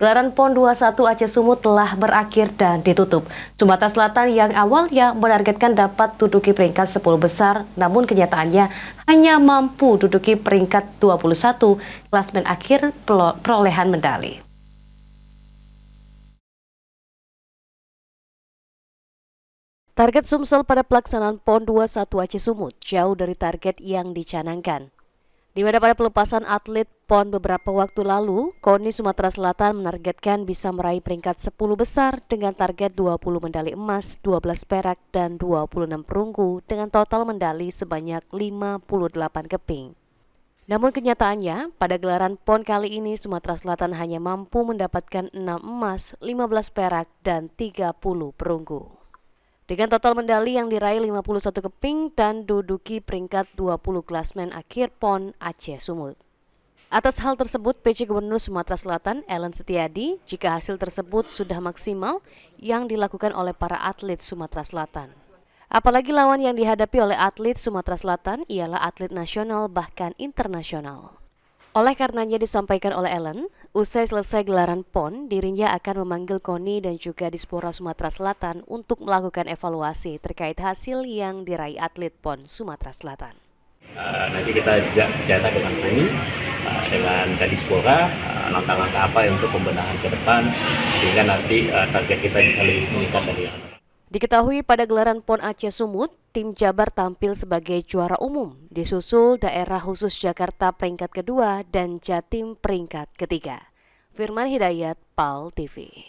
Gelaran PON 21 Aceh Sumut telah berakhir dan ditutup. Sumatera Selatan yang awalnya menargetkan dapat duduki peringkat 10 besar, namun kenyataannya hanya mampu duduki peringkat 21 klasmen akhir perolehan medali. Target Sumsel pada pelaksanaan PON 21 Aceh Sumut jauh dari target yang dicanangkan. Di mana pada pelepasan atlet PON beberapa waktu lalu, KONI Sumatera Selatan menargetkan bisa meraih peringkat 10 besar dengan target 20 medali emas, 12 perak, dan 26 perunggu dengan total medali sebanyak 58 keping. Namun kenyataannya, pada gelaran PON kali ini Sumatera Selatan hanya mampu mendapatkan 6 emas, 15 perak, dan 30 perunggu. Dengan total medali yang diraih 51 keping dan duduki peringkat 20 klasmen akhir PON Aceh Sumut. Atas hal tersebut, PJ Gubernur Sumatera Selatan Ellen Setiadi, jika hasil tersebut sudah maksimal yang dilakukan oleh para atlet Sumatera Selatan. Apalagi lawan yang dihadapi oleh atlet Sumatera Selatan ialah atlet nasional bahkan internasional. Oleh karenanya disampaikan oleh Ellen, usai selesai gelaran PON, dirinya akan memanggil KONI dan juga Dispora Sumatera Selatan untuk melakukan evaluasi terkait hasil yang diraih atlet PON Sumatera Selatan. Nanti kita juga bicara dengan KONI, dengan Dispora, langkah-langkah apa untuk pembenahan ke depan, sehingga nanti target kita bisa lebih meningkat dari yang. Diketahui pada gelaran PON Aceh Sumut, tim Jabar tampil sebagai juara umum, disusul daerah khusus Jakarta peringkat kedua dan Jatim peringkat ketiga. Firman Hidayat, PAL TV.